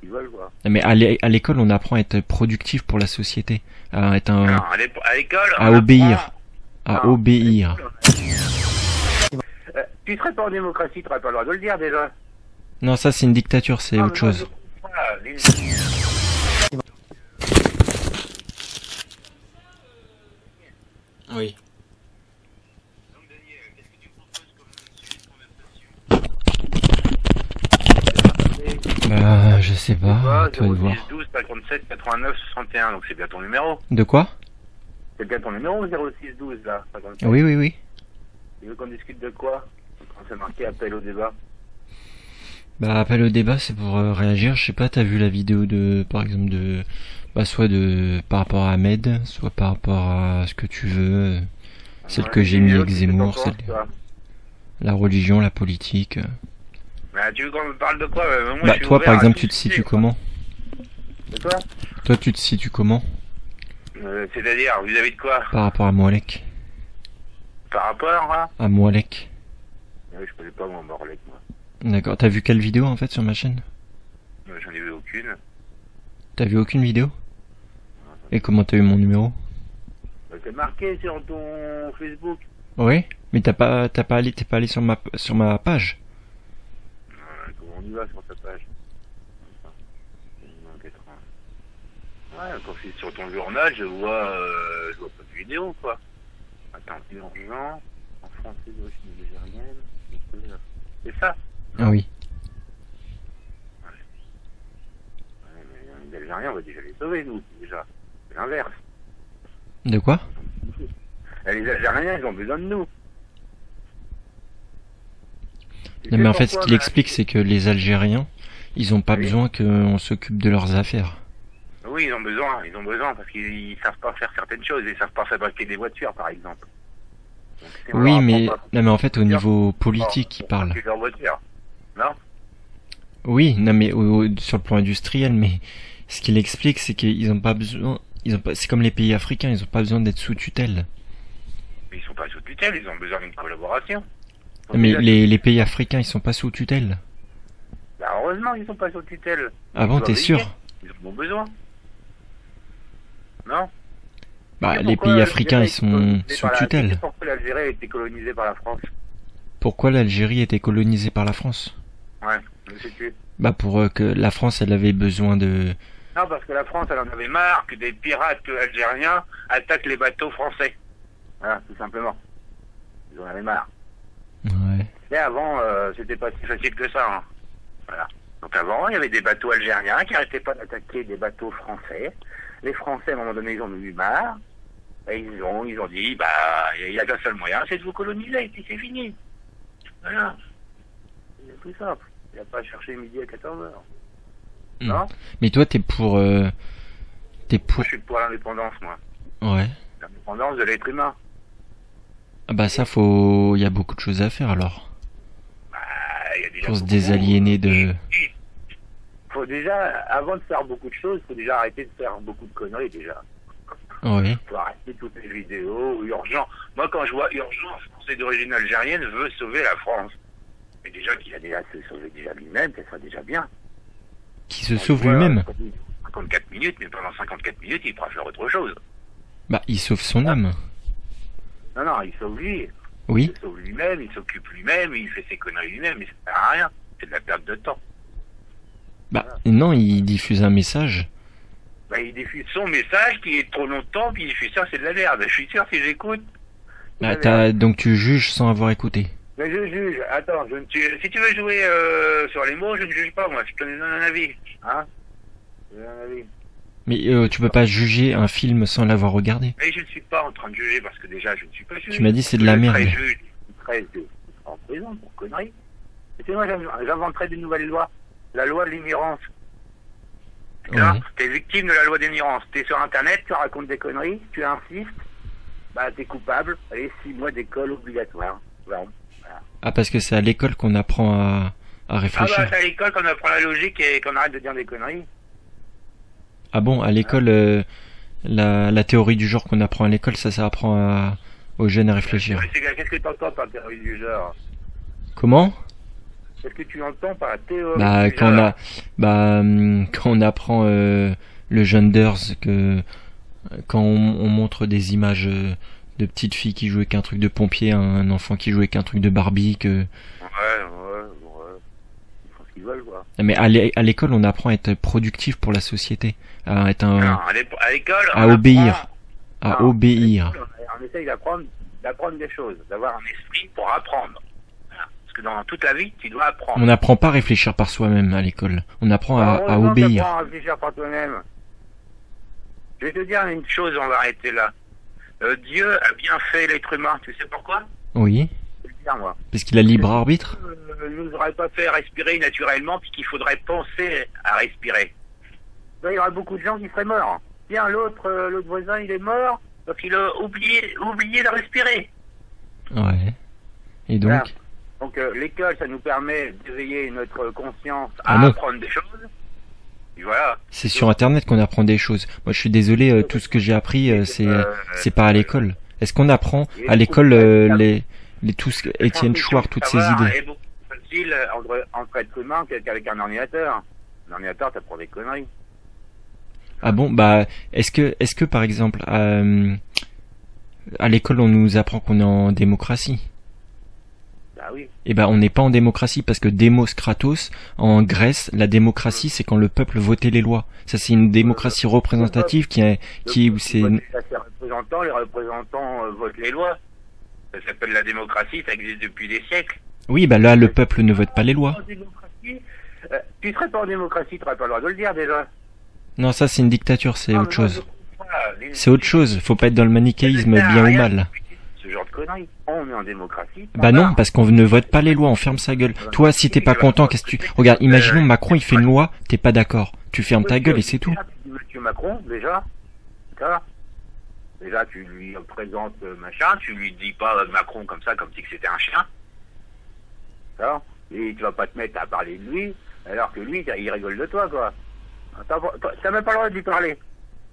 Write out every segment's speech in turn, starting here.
qu'ils veulent, quoi. Mais à l'école, on apprend à être productif pour la société, à être Non, un, à l'école, à on obéir, apprend... à Non, obéir. tu serais pas en démocratie, tu n'aurais pas le droit de le dire, déjà. Non, ça c'est une dictature, c'est Non, autre mais moi, chose. voilà, Oui. Bah, je sais pas, à toi de voir. 06 12 57 89 61, donc c'est bien ton numéro. De quoi? C'est bien ton numéro 06 12 là, 57. Oui, oui, oui. Tu veux qu'on discute de quoi? Quand c'est marqué appel au débat. Bah, appel au débat, c'est pour réagir. Je sais pas, t'as vu la vidéo de, par exemple, de, bah, soit de, par rapport à Ahmed, soit par rapport à ce que tu veux, celle que j'ai mis avec Zemmour, celle, la religion, la politique. Bah, tu veux qu'on me parle de quoi? Moi, Bah, je suis toi, ouvert par à exemple, tout tu te discuter, situes quoi. comment? De quoi? Toi, tu te situes comment? C'est-à-dire, vis-à-vis de quoi? Par rapport à Moalek? Par rapport à... À Moalek. Oui, je connais pas mon Morlec, moi. D'accord. T'as vu quelle vidéo, en fait, sur ma chaîne? J'en ai vu aucune. T'as vu aucune vidéo? Et comment t'as eu mon numéro? Bah, c'est marqué sur ton Facebook. Oui? Mais t'es pas allé sur ma page? Comment on y va sur ta page? Ouais, quand je suis sur ton journal, je vois pas de vidéo, quoi. Attends, urgent, en français d'origine nigérienne, c'est ça? Ah oui. Ouais, mais les Algériens, on va déjà les sauver, nous, déjà. C'est l'inverse. De quoi? Et les Algériens, ils ont besoin de nous. Non, mais en fait, ce qu'il explique, c'est que les Algériens, ils ont pas besoin qu'on s'occupe de leurs affaires. Oui, ils ont besoin, parce qu'ils savent pas faire certaines choses, ils savent pas fabriquer des voitures, par exemple. Donc, si on Oui, leur mais, apprend pas non, mais en fait, au niveau politique, il parle. fabriquer leur voiture, non? Oui, non, mais sur le plan industriel, mais ce qu'il explique, c'est qu'ils ont pas besoin, c'est comme les pays africains, ils ont pas besoin d'être sous tutelle. Mais ils sont pas sous tutelle, ils ont besoin d'une collaboration. Mais les pays africains, ils sont pas sous tutelle. Bah, heureusement, ils sont pas sous tutelle. Ah bon, t'es sûr? Ils en ont besoin. Non? Bah, les pays africains, ils sont sous tutelle. Pourquoi l'Algérie a été colonisée par la France? Pourquoi l'Algérie était colonisée par la France? Ouais, je sais plus. Bah, pour que la France, elle avait besoin de... Non, parce que la France, elle en avait marre que des pirates algériens attaquent les bateaux français. Voilà, tout simplement. Ils en avaient marre. Ouais. Mais avant, c'était pas si facile que ça. Hein. Voilà. Donc avant, il y avait des bateaux algériens qui n'arrêtaient pas d'attaquer des bateaux français. Les Français, à un moment donné, ils en ont eu marre. Et ils ont dit, bah, il y a qu'un seul moyen, c'est de vous coloniser, et puis c'est fini. Voilà. C'est plus simple. Il n'y a pas à chercher midi à 14h. Non? Mais toi, t'es pour... Moi, je suis pour l'indépendance, moi. Ouais. L'indépendance de l'être humain. Ah bah ça, il y a beaucoup de choses à faire, alors. Bah, il y a déjà Pour se beaucoup désaliéner de... Faut déjà, avant de faire beaucoup de choses, faut déjà arrêter de faire beaucoup de conneries, déjà. Oui. Faut arrêter toutes les vidéos, urgent. Moi, quand je vois urgence, français d'origine algérienne veut sauver la France. Mais déjà qu'il a déjà se sauvé déjà lui-même, ça serait déjà bien. Qui se sauve lui-même? 54 minutes, mais pendant 54 minutes, il pourra faire autre chose. Bah, il sauve son âme. Non, non, il sauve lui. Oui. Il se sauve lui-même, il s'occupe lui-même, il fait ses conneries lui-même, mais ça sert à rien. C'est de la perte de temps. Bah, non, il diffuse un message. Bah, il diffuse son message qui est trop longtemps, puis il diffuse ça, c'est de la merde. Je suis sûr, si j'écoute... Bah, donc tu juges sans avoir écouté. Mais je juge. Attends, si tu veux jouer sur les mots, je ne juge pas, moi. Je te donne un avis. Hein? Je donne un avis. Mais tu peux pas juger un film sans l'avoir regardé. Mais je ne suis pas en train de juger, parce que déjà, je ne suis pas juge. Tu m'as dit c'est de la merde. Je serais en prison pour conneries. Et sinon, j'inventerais de nouvelles lois. La loi de l'ignorance. Ouais. T'es victime de la loi d'ignorance. T'es sur Internet, tu racontes des conneries, tu insistes, bah t'es coupable. Allez, 6 mois d'école obligatoire. Voilà. Ah, parce que c'est à l'école qu'on apprend à réfléchir. Ah bah, c'est à l'école qu'on apprend la logique et qu'on arrête de dire des conneries. Ah bon, à l'école, la théorie du genre qu'on apprend à l'école, ça apprend aux jeunes à réfléchir. Qu'est-ce que t'entends par théorie du genre? Comment? Qu'est-ce que tu entends par la théorie Bah, du genre? quand on apprend le genders, que quand on montre des images de petites filles qui jouaient qu'un truc de pompier, un enfant qui jouait qu'un truc de Barbie, que Ouais. Ils font ce qu'ils veulent, quoi. mais à l'école on apprend à être productif pour la société, à être Non, un, à l'école, à on obéir, apprend. à Non, obéir. on essaye d'apprendre des choses, d'avoir un esprit pour apprendre. Voilà. Parce que dans toute la vie, tu dois apprendre. On n'apprend pas à réfléchir par soi-même à l'école. On apprend à Heureusement que obéir. t'apprends à réfléchir par toi-même. Je vais te dire une chose, on va arrêter là. Dieu a bien fait l'être humain, tu sais pourquoi? Oui, Je vais te dire, moi. parce qu'il a libre arbitre. Il nous aurait pas fait respirer naturellement, puis qu'il faudrait penser à respirer. Ben, il y aurait beaucoup de gens qui seraient morts. Tiens, l'autre voisin, il est mort, parce qu'il a oublié de respirer. Ouais. Et donc, Voilà. Donc l'école, ça nous permet d'éveiller notre conscience Ah à non. apprendre des choses. Et voilà. c'est sur Internet qu'on apprend des choses. Moi, je suis désolé, tout ce que j'ai appris, c'est pas à l'école. Est-ce qu'on apprend à l'école tout ce que Étienne Chouard, toutes ces idées? est beaucoup plus facile entre êtres humains qu'avec un ordinateur. Un ordinateur, t'apprends des conneries. Ah bon, bah, est-ce que par exemple, à l'école, on nous apprend qu'on est en démocratie? Bah oui. Eh ben, on n'est pas en démocratie parce que Demos Kratos, en Grèce, la démocratie, c'est quand le peuple votait les lois. Ça, c'est une démocratie représentative où c'est, Les représentants votent les lois. Ça s'appelle la démocratie, ça existe depuis des siècles. oui, bah là, le peuple ne vote pas les lois. En démocratie, tu serais pas en démocratie, tu n'aurais pas le droit de le dire déjà. Non, ça, c'est une dictature, c'est Ah, autre mais chose. moi, voilà, C'est autre chose. Faut pas être dans le manichéisme, Ça sert à bien ou rien mal. Ce genre de conneries. On est en démocratie. Bah non, parce qu'on ne vote pas les lois, on ferme sa gueule. Toi, si t'es pas content, qu'est-ce que tu... Regarde, imaginons Macron, il fait une loi, t'es pas d'accord. Tu fermes ta gueule et c'est tout. Monsieur Macron, déjà, ça, déjà tu lui présentes machin, tu lui dis pas Macron comme ça, comme si que c'était un chien. Ça, et tu vas pas te mettre à parler de lui, alors que lui, il rigole de toi, quoi. T'as même pas le droit de lui parler.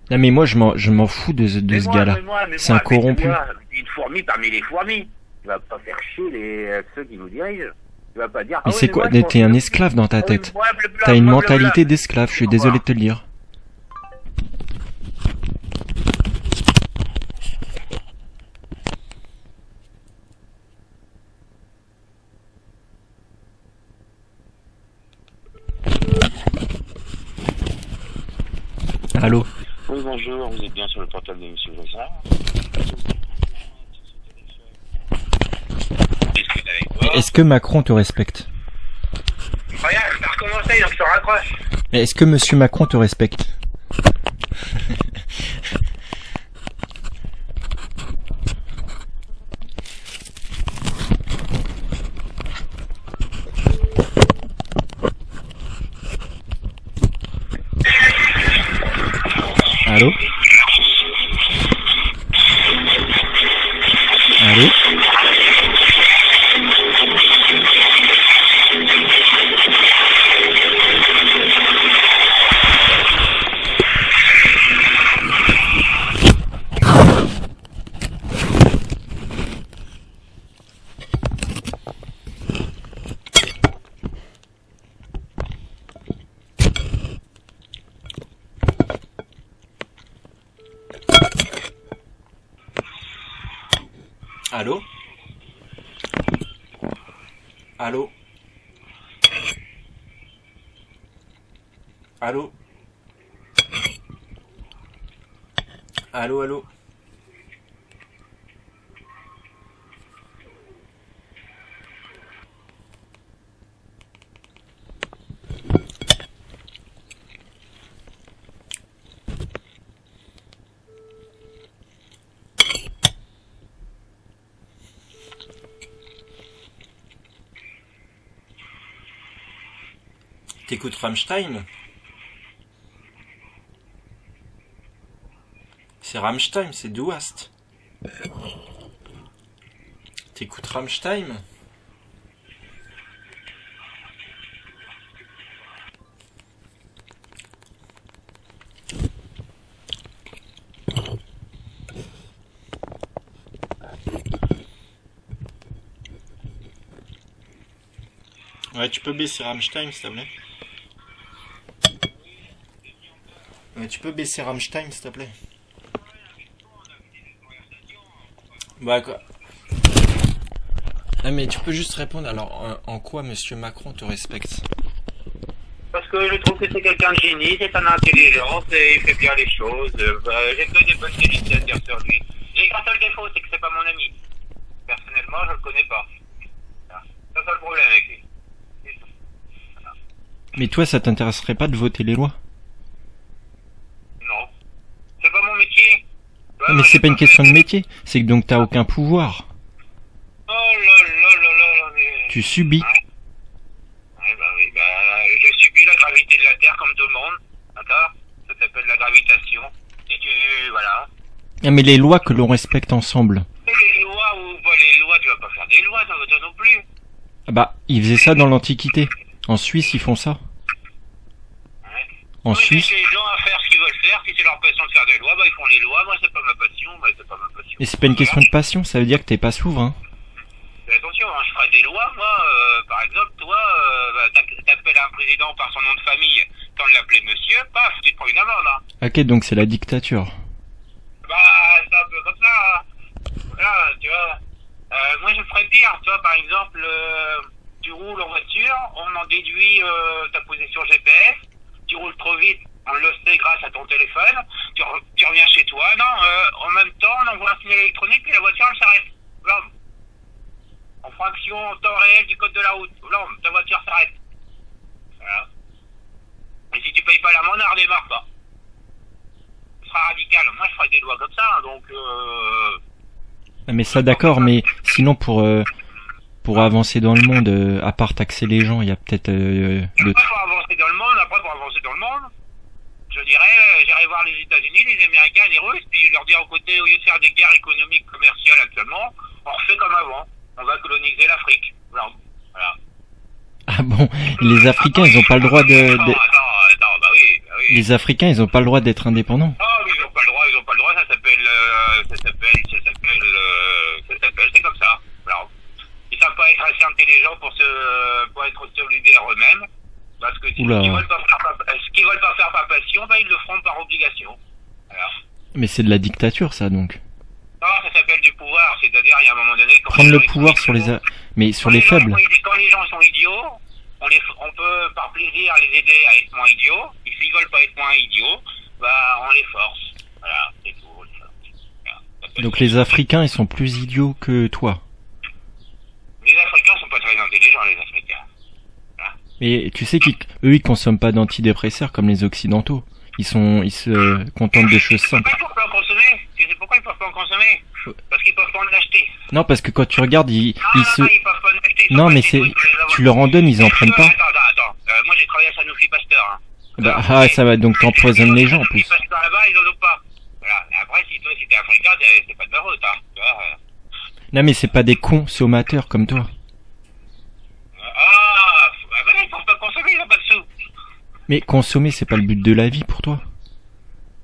Non mais moi, je m'en fous de ce gars-là. C'est un corrompu. Une fourmi parmi les fourmis. Tu vas pas faire chier ceux qui nous dirigent. Tu vas pas dire. Mais c'est quoi? T'es un esclave dans ta tête. T'as une mentalité d'esclave, je suis désolé de te le dire. Allô? Oui, bonjour, vous êtes bien sur le portable de M. Voisin. Discute avec moi. Est-ce que Macron te respecte? Regarde, t'as recommencé, donc je te raccroche. Est-ce que Monsieur Macron te respecte? Allô? Allô? Allô? Allô? Allô? Allô, allô? T'écoutes Rammstein? C'est Rammstein, c'est Du Hast. T'écoutes Rammstein? Ouais, tu peux baisser Rammstein, s'il te plaît. Ouais, tu peux baisser Rammstein, s'il te plaît. Bah quoi. Ah mais tu peux juste répondre. Alors, en quoi Monsieur Macron te respecte? Parce que je trouve que c'est quelqu'un de génie, c'est un intelligent, il fait bien les choses. J'ai que des bonnes qualités à dire sur lui. J'ai qu'un seul défaut, c'est que c'est pas mon ami. Personnellement, je le connais pas. Voilà. C'est ça le problème avec lui. Voilà. Mais toi, ça t'intéresserait pas de voter les lois? Non. C'est pas mon métier. Non, mais c'est pas une question de métier, c'est que donc t'as aucun pouvoir. Oh là là là là, mais... Tu subis. Ouais, bah oui, je subis la gravité de la Terre comme tout le monde. D'accord? Ça s'appelle la gravitation. Si tu... voilà. Ah, mais les lois que l'on respecte ensemble. Et les lois ou pas les lois, tu vas pas faire des lois, toi non plus. Ah bah, ils faisaient ça dans l'Antiquité. En Suisse, ils font ça. Ouais. En Oui, Suisse. laisse les gens à faire ce qu'ils veulent faire. Si c'est leur passion de faire des lois, bah ils font les lois. Moi, c'est pas ma passion. Moi, c'est pas ma passion. Mais c'est pas une question de passion, ça veut dire que t'es pas souverain. Mais attention, hein, je ferai des lois, moi, par exemple, toi, t'appelles un président par son nom de famille, t'en l'appelais monsieur, paf, tu te prends une amende, hein. Ok, donc c'est la dictature. Bah, c'est un peu comme ça, hein. Voilà, tu vois. Moi, je ferais pire, tu vois, par exemple, tu roules en voiture, on en déduit ta position GPS, tu roules trop vite, on le sait grâce à ton téléphone, tu reviens chez toi, non, en même temps, on envoie un signal électronique et la voiture, elle s'arrête. Voilà. En fraction temps réel du code de la route. Là, ta voiture s'arrête. Voilà. Et si tu payes pas l'amende, elle redémarre pas. Ce sera radical. Moi, je ferai des lois comme ça, hein, donc... Ah, mais ça d'accord, mais sinon pour avancer dans le monde, à part taxer les gens, il y a peut-être le... Pour avancer dans le monde, après pour avancer dans le monde, je dirais, j'irai voir les États-Unis, les Américains, les Russes, puis leur dire au côté, au lieu de faire des guerres économiques, commerciales actuellement, on refait comme avant. On va coloniser l'Afrique. Voilà. Ah bon, les Africains, ils ont pas le droit Attends, bah oui. Les Africains, ils ont pas le droit d'être indépendants. Ah, mais ils ont pas le droit, ça s'appelle, c'est comme ça. Alors, ils savent pas être assez intelligents pour être solidaires eux-mêmes. Parce que ce qu'ils veulent pas faire par passion, bah, ils le feront par obligation. Voilà. Mais c'est de la dictature, ça, donc. Non, ça s'appelle du pouvoir, c'est-à-dire, il y a un moment donné... Prendre le pouvoir sur les... Mais sur les faibles. Quand les gens sont idiots, on peut, par plaisir, les aider à être moins idiots. Et s'ils veulent pas être moins idiots, bah, on les force. Voilà, c'est tout. Voilà. Donc les Africains, ils sont plus idiots que toi. Les Africains sont pas très intelligents, les Africains. Voilà. Mais tu sais qu'eux, ils consomment pas d'antidépresseurs comme les Occidentaux. Ils se contentent des choses simples. Pourquoi ils peuvent pas en consommer? Tu sais pourquoi ils peuvent pas en consommer? Parce qu'ils peuvent pas en acheter. Non, parce que quand tu regardes, ils se... ils peuvent pas en acheter. Non, mais c'est... Tu leur en donnes, ils en prennent pas. Attends. Moi, j'ai travaillé à Sanofi Pasteur. Hein. Bah, ça va, donc t'empoisonnes les gens, en plus. Pasteur là-bas, ils en ont pas. Voilà. Et après, si toi, si t'es africain, c'est pas de ta faute, hein. Tu vois, Non, mais c'est pas des consommateurs comme toi. Ah, bah, ils peuvent pas consommer, ils ont pas de sous. Mais consommer, c'est pas le but de la vie pour toi.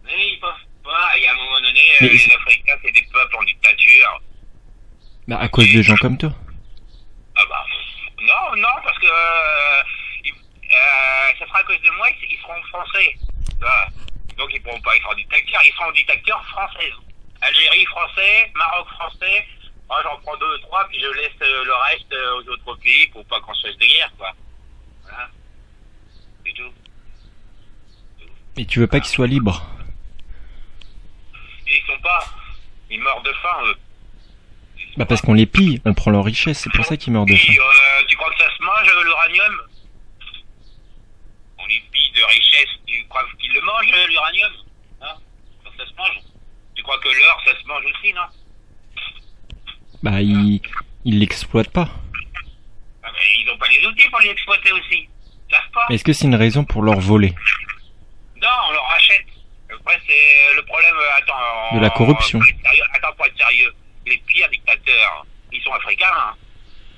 Mais ils peuvent pas. Il y a un moment donné, Mais les Africains, c'est des peuples en dictature. Bah, à cause de gens comme toi. Ah bah, non, parce que ça sera à cause de moi, ils seront français. Voilà. Donc ils pourront pas être en dictature, ils seront en dictature française. Algérie français, Maroc français. Moi j'en prends 2 ou 3, puis je laisse le reste aux autres pays pour pas qu'on se fasse de guerre, quoi. Voilà. C'est tout. Mais tu veux pas qu'ils soient libres? Ils sont pas. Ils meurent de faim, eux. Bah parce qu'on les pille, on prend leur richesse, c'est pour ça qu'ils meurent de faim. Tu crois que ça se mange, l'uranium? On les pille de richesse. Tu crois qu'ils le mangent, l'uranium? Hein? Ça se mange. Tu crois que l'or, ça se mange aussi, non? Bah ils l'exploitent pas. Ah, mais ils n'ont pas les outils pour l'exploiter aussi. Ils savent pas. Est-ce que c'est une raison pour leur voler? Non, on leur achète. Après, c'est le problème, de la corruption. Pour être sérieux, les pires dictateurs, ils sont africains, hein.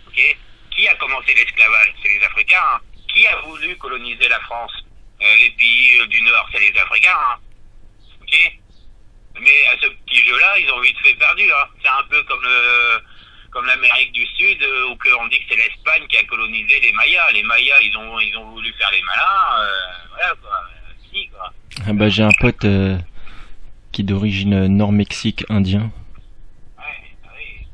Ok? Qui a commencé l'esclavage? C'est les Africains, hein. Qui a voulu coloniser la France? Les pays du Nord, c'est les Africains, hein. Ok? Mais à ce petit jeu-là, ils ont vite fait perdu, hein. C'est un peu comme comme l'Amérique du Sud, où on dit que c'est l'Espagne qui a colonisé les Mayas. Les Mayas, ils ont voulu faire les malins, voilà quoi. Si, quoi. Ah bah j'ai un pote qui est d'origine nord-Mexique indien. Oui.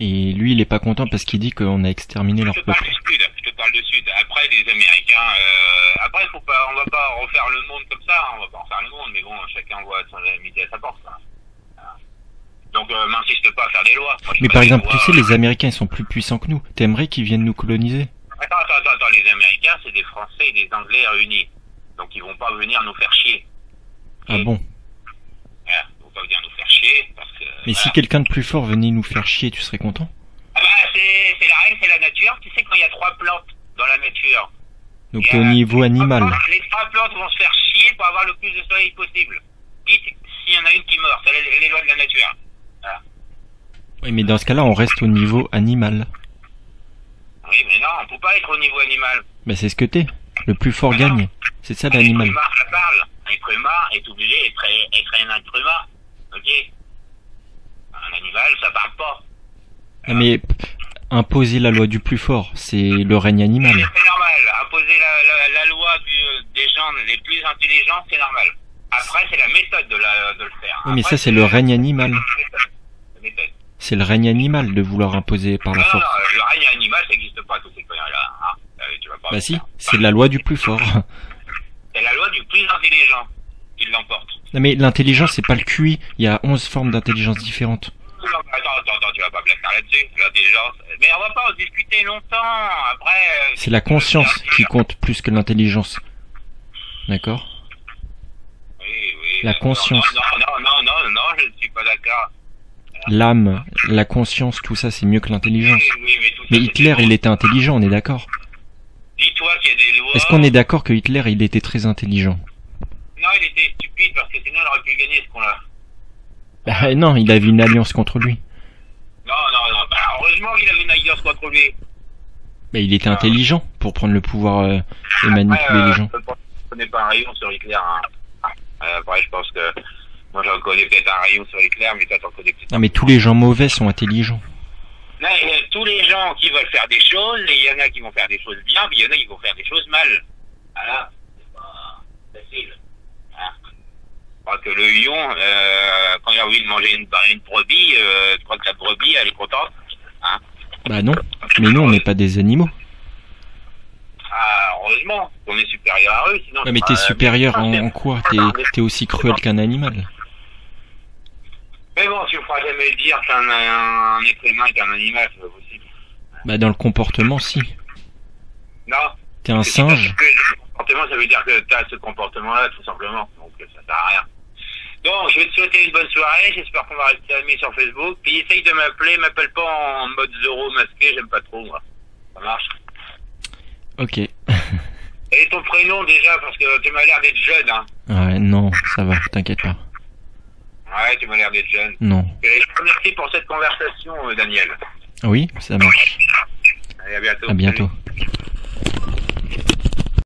Et lui il est pas content parce qu'il dit qu'on a exterminé leur peuple. Je te parle du Sud. Après les Américains, après on va pas refaire le monde comme ça, hein. On va pas refaire le monde, mais bon, chacun voit son midi à sa porte. Hein. Voilà. Donc m'insiste pas à faire des lois. Moi, Mais par exemple, tu sais, les Américains ils sont plus puissants que nous. T'aimerais qu'ils viennent nous coloniser? Attends, les Américains c'est des Français et des Anglais réunis. Donc ils vont pas venir nous faire chier. Ah bon? Voilà, ils vont pas venir nous faire chier parce que. Mais si quelqu'un de plus fort venait nous faire chier, tu serais content? Ah bah c'est la règle, c'est la nature. Tu sais quand il y a 3 plantes dans la nature. Donc au niveau animal. Les 3 plantes vont se faire chier pour avoir le plus de soleil possible. S'il y en a une qui meurt, c'est les lois de la nature. Voilà. Oui, mais dans ce cas-là, on reste au niveau animal. Oui, mais non, on peut pas être au niveau animal. Bah c'est ce que t'es. Le plus fort gagne. C'est ça l'animal. Un être humain, ça parle. Un être humain est obligé d'être un être humain. Ok? Un animal, ça parle pas. Ah, mais imposer la loi du plus fort, c'est le règne animal. C'est normal. Imposer la loi des gens les plus intelligents, c'est normal. Après, c'est la méthode de le faire. Oui, mais ça, c'est le règne animal. La méthode. C'est le règne animal de vouloir imposer par la force. Non, le règne animal, ça n'existe pas, tous ces conneries-là. Hein. Tu vas pas Bah si, c'est la loi du plus fort. C'est la loi du plus intelligent qui l'emporte. Non mais l'intelligence, c'est pas le QI. Il y a 11 formes d'intelligence différentes. Attends, tu vas pas me la faire là-dessus, l'intelligence. Mais on va pas en discuter longtemps, après... C'est la conscience qui compte plus que l'intelligence. D'accord? Oui. La conscience. Non, je ne suis pas d'accord. L'âme, la conscience, tout ça, c'est mieux que l'intelligence. Oui, mais tout ça, Mais Hitler, il était intelligent, on est d'accord? Dis-toi qu'il y a des lois... Est-ce qu'on est d'accord que Hitler, il était très intelligent? Non, il était stupide, parce que sinon, il aurait pu gagner ce qu'on a. Bah non, il avait une alliance contre lui. Non, bah, heureusement qu'il avait une alliance contre lui. Bah il était intelligent pour prendre le pouvoir et manipuler les gens. Je ne connais pas un rayon sur Hitler. Hein. Après, je pense que... Moi, j'en connais peut-être un rayon sur Hitler, mais toi, t'en connais peut-être... Non mais tous les gens mauvais sont intelligents. Non, il y a tous les gens qui veulent faire des choses, et il y en a qui vont faire des choses bien, puis il y en a qui vont faire des choses mal. Voilà, c'est pas facile. Hein. Je crois que le lion, quand il a envie de manger une brebis, je crois que la brebis, elle est contente. Hein. Bah non, mais nous on n'est pas des animaux. Ah, heureusement qu'on est supérieur à eux, sinon... Ouais, mais t'es supérieur en quoi? T'es aussi cruel qu'un animal. Mais bon, tu ne feras jamais dire qu'un être humain est un animal, c'est pas possible. Bah dans le comportement, si. Non. T'es un singe. Le comportement, ça veut dire que t'as ce comportement-là, tout simplement. Donc ça sert à rien. Donc, je vais te souhaiter une bonne soirée. J'espère qu'on va rester amis sur Facebook. Puis essaye de m'appeler. M'appelle pas en mode Zoro masqué. J'aime pas trop, moi. Ça marche? Ok. Et ton prénom déjà, parce que tu m'as l'air d'être jeune, hein. Ouais, non, ça va, t'inquiète pas. Ouais, tu m'as l'air d'être jeune. Non. Et je te remercie pour cette conversation, Daniel. Oui, ça marche. Allez, à bientôt. À bientôt. Salut.